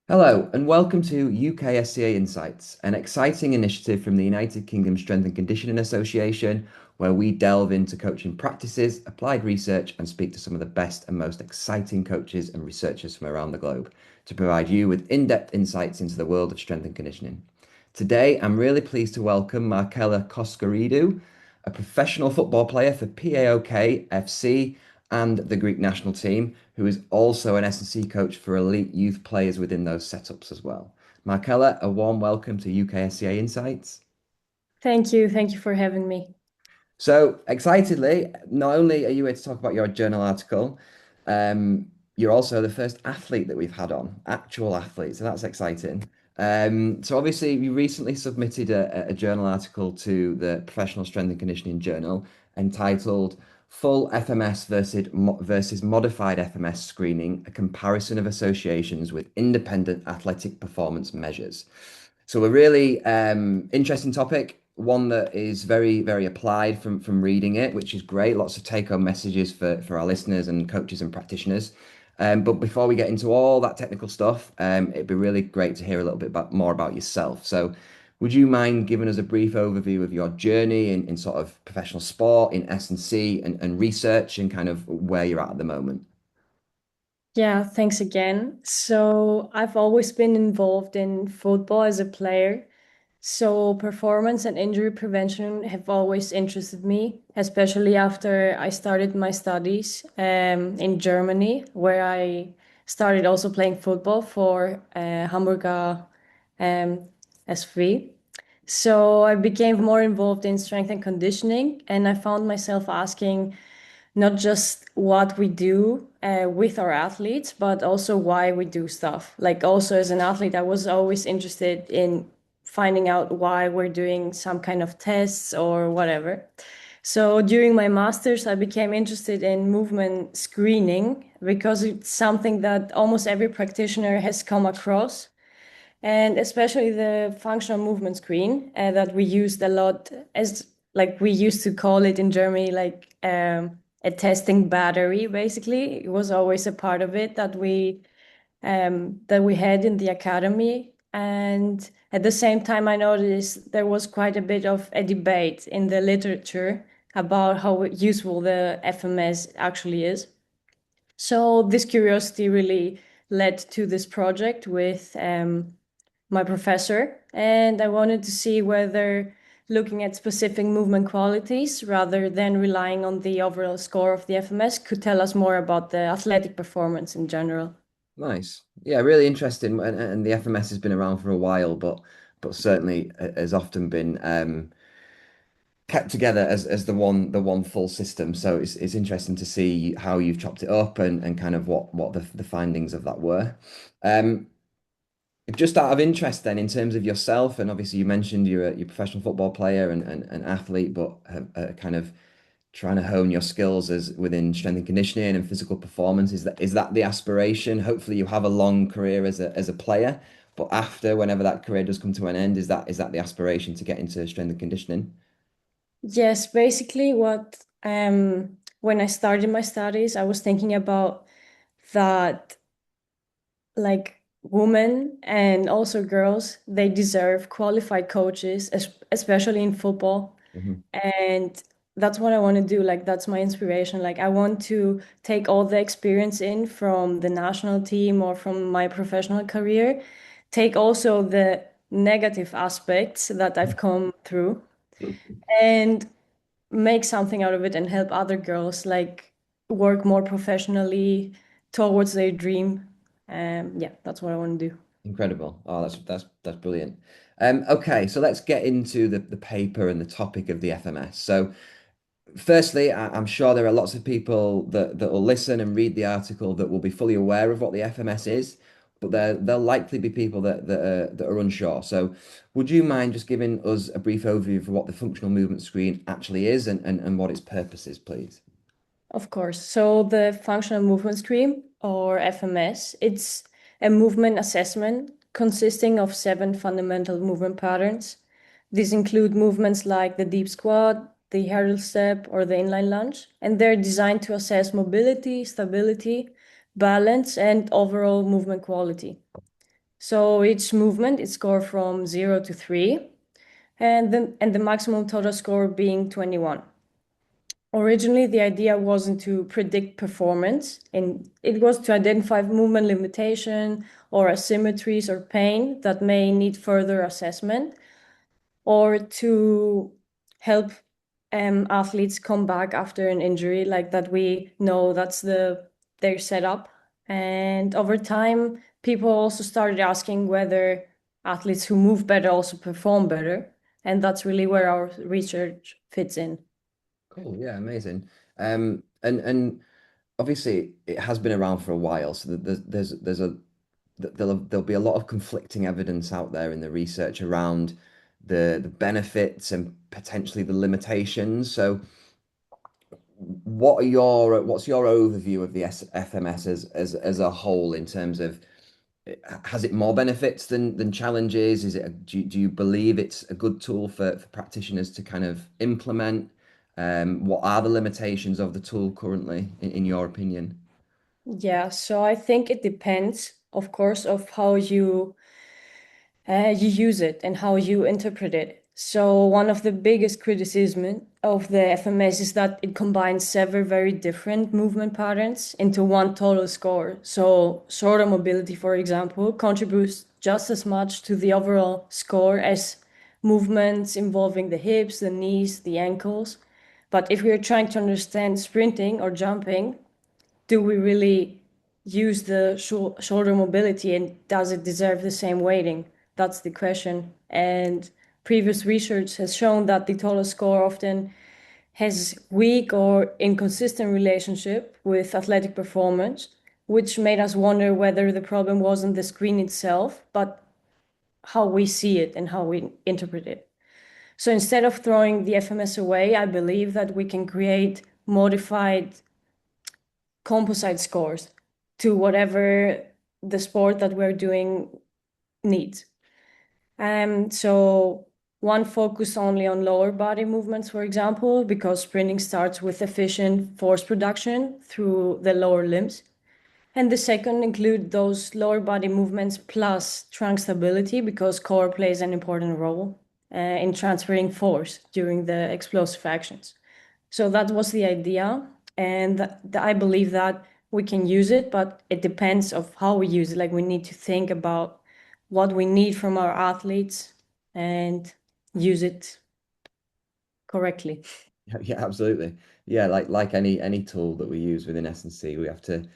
Hello, and welcome to UKSCA Insights, an exciting initiative from the United Kingdom Strength and Conditioning Association, where we delve into coaching practices, applied research, and speak to some of the best and most exciting coaches and researchers from around the globe to provide you with in-depth insights into the world of strength and conditioning. Today, I'm really pleased to welcome Markella Koskeridou, a professional football player for PAOK FC and the Greek national team, who is also an S&C coach for elite youth players within those setups as well. Markella, a warm welcome to UKSCA Insights. Thank you. Thank you for having me. So, excitedly, not only are you here to talk about your journal article, you're also the first athlete that we've had on, actual athlete. So that's exciting. So obviously, you recently submitted a journal article to the Professional Strength and Conditioning Journal entitled "Full FMS versus Modified FMS Screening: A Comparison of Associations with Independent Athletic Performance Measures." So a really interesting topic, one that is very, very applied from reading it, which is great. Lots of take-home messages for our listeners and coaches and practitioners. But before we get into all that technical stuff, it'd be really great to hear a little bit more about yourself. So would you mind giving us a brief overview of your journey in sort of professional sport, in S&C and research and kind of where you're at the moment? Yeah, thanks again. So, I've always been involved in football as a player. So, performance and injury prevention have always interested me, especially after I started my studies in Germany, where I started also playing football for Hamburger SV. So, I became more involved in strength and conditioning, and I found myself asking not just what we do with our athletes, but also why we do stuff. Like, also as an athlete, I was always interested in finding out why we're doing some kind of tests or whatever. So during my master's, I became interested in movement screening because it's something that almost every practitioner has come across, and especially the functional movement screen that we used a lot, as like we used to call it in Germany, like a testing battery. Basically, it was always a part of it that we had in the academy. And at the same time, I noticed there was quite a bit of a debate in the literature about how useful the FMS actually is. So this curiosity really led to this project with my professor, and I wanted to see whether looking at specific movement qualities rather than relying on the overall score of the FMS could tell us more about the athletic performance in general. Nice. Yeah, really interesting. And the FMS has been around for a while, but certainly has often been kept together as the one full system. So it's interesting to see how you've chopped it up and kind of what the findings of that were. Um, just out of interest then, in terms of yourself, and obviously you mentioned you're a professional football player and an athlete, but kind of trying to hone your skills as within strength and conditioning and physical performance. Is that the aspiration? Hopefully you have a long career as a player, but after, whenever that career does come to an end, is that the aspiration to get into strength and conditioning? Yes, basically what when I started my studies, I was thinking about that, like, women and also girls, they deserve qualified coaches, especially in football. Mhm. And that's what I want to do. Like, that's my inspiration. Like, I want to take all the experience in from the national team or from my professional career, take also the negative aspects that I've come through, and make something out of it and help other girls like work more professionally towards their dream. Yeah, that's what I want to do. Incredible. Oh, that's brilliant. Okay, so let's get into the paper and the topic of the FMS. So firstly, I'm sure there are lots of people that will listen and read the article that will be fully aware of what the FMS is, but there'll likely be people that are unsure. So, would you mind just giving us a brief overview of what the functional movement screen actually is and what its purpose is, please? Of course. So the functional movement screen, or FMS, it's a movement assessment consisting of seven fundamental movement patterns. These include movements like the deep squat, the hurdle step, or the inline lunge, and they're designed to assess mobility, stability, balance, and overall movement quality. So each movement is scored from 0 to 3, and the maximum total score being 21. Originally, the idea wasn't to predict performance, and it was to identify movement limitation or asymmetries or pain that may need further assessment, or to help athletes come back after an injury, like that we know that's their setup. And over time, people also started asking whether athletes who move better also perform better, and that's really where our research fits in. Cool. Yeah, amazing. And obviously it has been around for a while, so there's a there'll be a lot of conflicting evidence out there in the research around the benefits and potentially the limitations. So what's your overview of the FMS as a whole in terms of has it more benefits than challenges? Do you believe it's a good tool for practitioners to kind of implement? What are the limitations of the tool currently, in your opinion? Yeah, so I think it depends, of course, of how you use it and how you interpret it. So one of the biggest criticism of the FMS is that it combines several very different movement patterns into one total score. So shoulder mobility, for example, contributes just as much to the overall score as movements involving the hips, the knees, the ankles. But if we are trying to understand sprinting or jumping, do we really use the shoulder mobility, and does it deserve the same weighting? That's the question. And previous research has shown that the total score often has weak or inconsistent relationship with athletic performance, which made us wonder whether the problem wasn't the screen itself, but how we see it and how we interpret it. So instead of throwing the FMS away, I believe that we can create modified composite scores to whatever the sport that we're doing needs. So one focus only on lower body movements, for example, because sprinting starts with efficient force production through the lower limbs. And the second include those lower body movements plus trunk stability because core plays an important role in transferring force during the explosive actions. So that was the idea, and I believe that we can use it, but it depends of how we use it. Like we need to think about what we need from our athletes and use it correctly. Yeah, yeah, absolutely. Yeah, like any tool that we use within S&C, we have to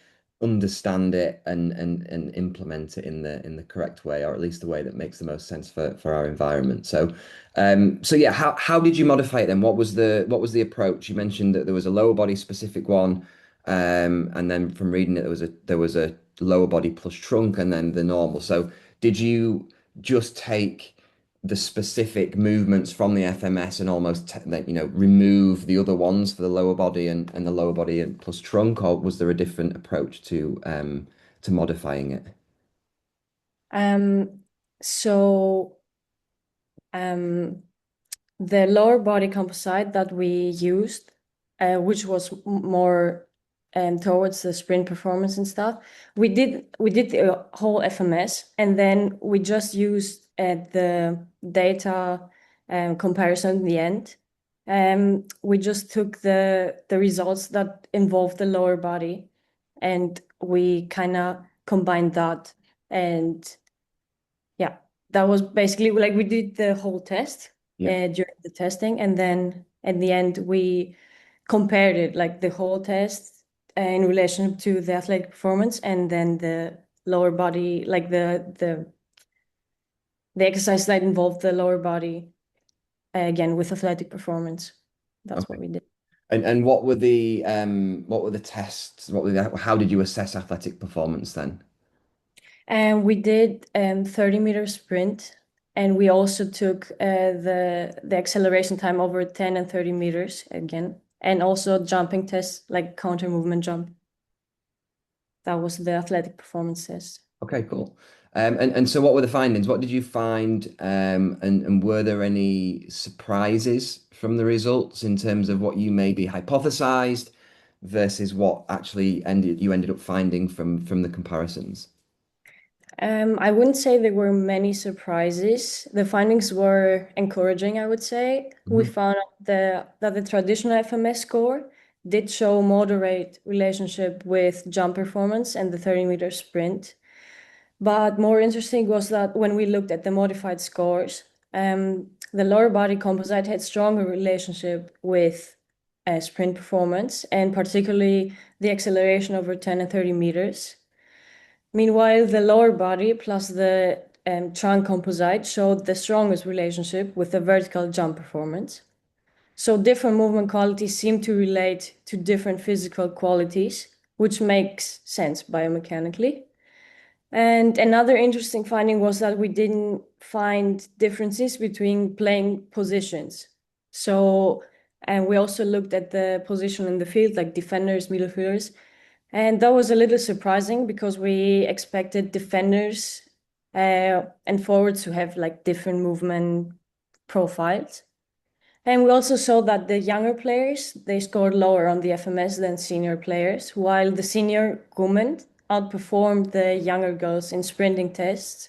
understand it and implement it in the correct way, or at least the way that makes the most sense for our environment. So yeah, how did you modify it then? What was the approach? You mentioned that there was a lower body specific one, and then from reading it, there was a lower body plus trunk, and then the normal. So did you just take the specific movements from the FMS and almost remove the other ones for the lower body and the lower body and plus trunk, or was there a different approach to modifying it? Um, so um, the lower body composite that we used, which was more towards the sprint performance and stuff, we did the whole FMS, and then we just used the data comparison in the end. We just took the results that involved the lower body, and we kind of combined that, and yeah, that was basically like we did the whole test Yeah. during the testing, and then at the end we compared it, like the whole test in relation to the athletic performance, and then the lower body, like the exercise that involved the lower body again with athletic performance. That's what Okay. we did. And what were the tests? How did you assess athletic performance then? And we did 30-meter sprint, and we also took the acceleration time over 10 and 30 meters again, and also jumping tests like counter movement jump. That was the athletic performance test. Okay, cool. And so what were the findings? What did you find? And were there any surprises from the results in terms of what you maybe hypothesized versus what actually you ended up finding from the comparisons? I wouldn't say there were many surprises. The findings were encouraging, I would say. We Mhm. found out that the traditional FMS score did show moderate relationship with jump performance and the 30-meter sprint. But more interesting was that when we looked at the modified scores, the lower body composite had stronger relationship with sprint performance and particularly the acceleration over 10 and 30 meters. Meanwhile, the lower body plus the trunk composite showed the strongest relationship with the vertical jump performance. So different movement qualities seem to relate to different physical qualities, which makes sense biomechanically. And another interesting finding was that we didn't find differences between playing positions. So, and we also looked at the position in the field, like defenders, midfielders, and that was a little surprising because we expected defenders and forwards to have like different movement profiles. And we also saw that the younger players, they scored lower on the FMS than senior players, while the senior women outperformed the younger girls in sprinting tests,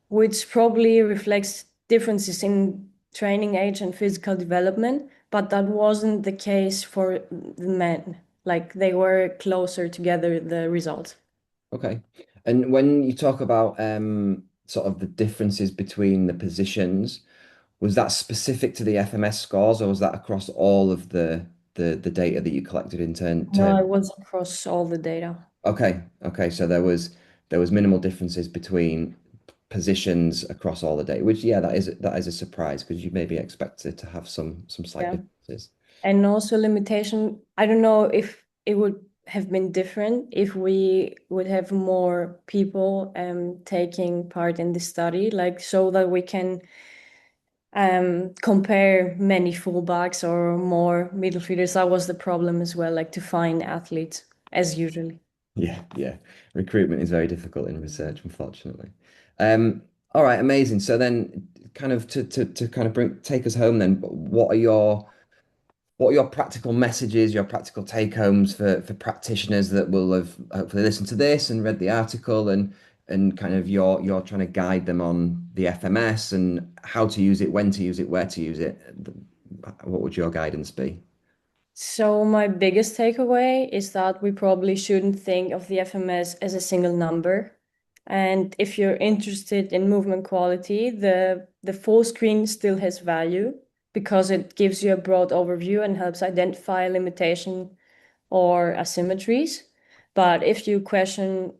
which probably reflects differences in training age and physical development, but that wasn't the case for the men. Like they were closer together, the results. Okay. And when you talk about sort of the differences between the positions, was that specific to the FMS scores or was that across all of the data that you collected in No, turn? it was across all the data. Okay, okay. So there was minimal differences between positions across all the data, which yeah, that is a surprise because you maybe expected to have some slight Yeah. differences. And also limitation, I don't know if it would have been different if we would have more people taking part in the study, like so that we can compare many fullbacks or more midfielders. That was the problem as well, like to find athletes as usually. Yeah, yeah. Recruitment is very difficult in research, unfortunately. Um, all right, amazing. So then kind of to kind of take us home then, what are your practical messages, your practical take homes for practitioners that will have hopefully listened to this and read the article and kind of you're trying to guide them on the FMS and how to use it, when to use it, where to use it. What would your guidance be? So my biggest takeaway is that we probably shouldn't think of the FMS as a single number. And if you're interested in movement quality, the full screen still has value because it gives you a broad overview and helps identify limitation or asymmetries. But if your question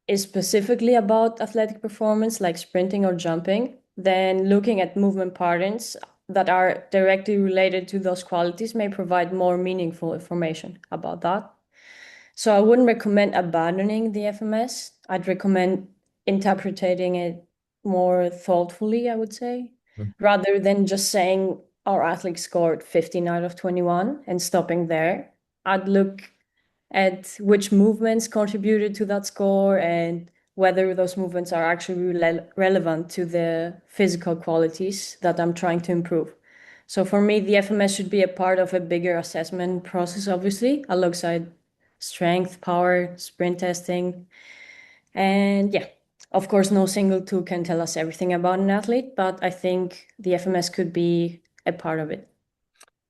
is specifically about athletic performance, like sprinting or jumping, then looking at movement patterns that are directly related to those qualities may provide more meaningful information about that. So I wouldn't recommend abandoning the FMS. I'd recommend interpreting it more thoughtfully, I would say, rather than just saying our athlete scored 15 out of 21 and stopping there. I'd look at which movements contributed to that score and whether those movements are actually relevant to the physical qualities that I'm trying to improve. So for me, the FMS should be a part of a bigger assessment process, obviously, alongside strength, power, sprint testing. And yeah, of course, no single tool can tell us everything about an athlete, but I think the FMS could be a part of it.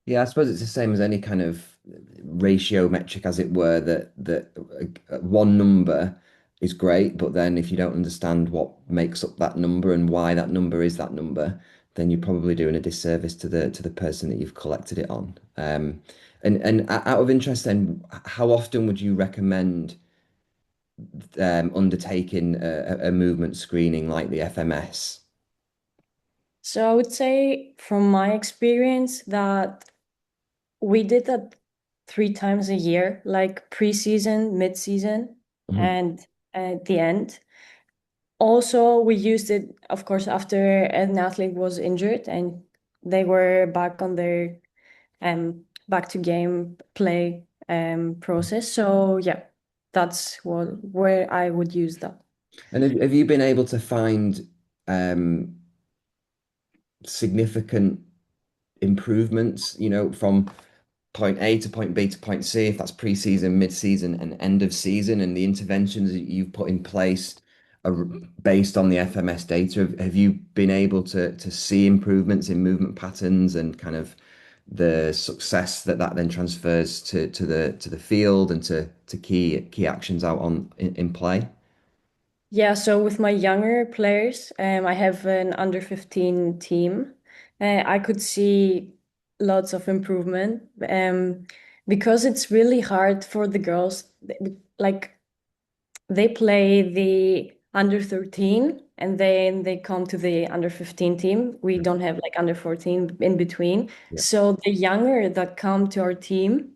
Yeah, I suppose it's the same as any kind of ratio metric, as it were, that one number is great, but then if you don't understand what makes up that number and why that number is that number, then you're probably doing a disservice to the person that you've collected it on. And out of interest, then, how often would you recommend undertaking a movement screening like the FMS? So I would say from my experience that we did that 3 times a year, like preseason, mid-season, Mhm. and at the end. Also, we used it, of course, after an athlete was injured and they were back on their back to game play process. So yeah, that's what where I would use that. And have you been able to find um, significant improvements, from point A to point B to point C, if that's pre-season, mid-season, and end of season, and the interventions that you've put in place? based on the FMS data? Have you been able to see improvements in movement patterns and kind of the success that that then transfers to the field and to key actions out on in play? Yeah, so with my younger players, I have an under 15 team. I could see lots of improvement because it's really hard for the girls. Like they play the under 13 and then they come to the under 15 team. We don't have like under 14 in between. Yeah. So the younger that come to our team,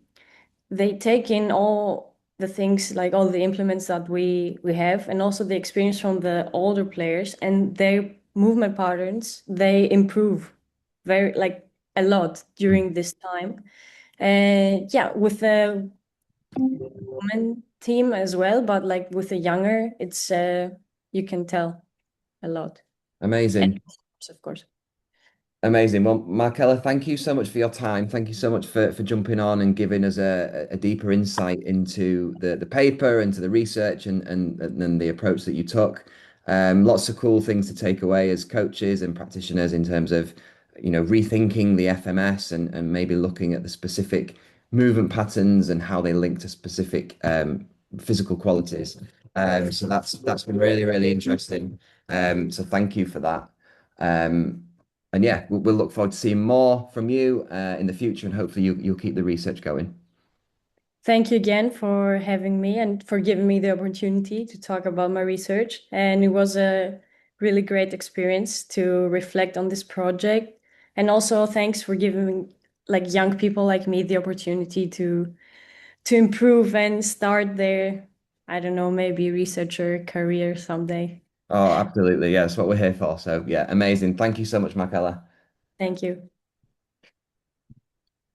they take in all the things like all the implements that we have and also the experience from the older players and their movement patterns, they improve very like a lot Mm. during this time. And yeah, with the women team as well, but like with the younger, it's you can tell a lot. And Amazing. of course. Amazing. Well, Markella, thank you so much for your time. Thank you so much for jumping on and giving us a deeper insight into the paper and to the research and the approach that you took. Lots of cool things to take away as coaches and practitioners in terms of, rethinking the FMS and maybe looking at the specific movement patterns and how they link to specific physical qualities. So that's been really, really interesting. So thank you for that. Um, and yeah, we'll look forward to seeing more from you in the future, and hopefully you'll keep the research going. Thank you again for having me and for giving me the opportunity to talk about my research. And it was a really great experience to reflect on this project. And also thanks for giving like young people like me the opportunity to improve and start their, I don't know, maybe researcher career someday. Oh, absolutely. Yeah, that's what we're here for. So yeah, amazing. Thank you so much, Markella. Thank you.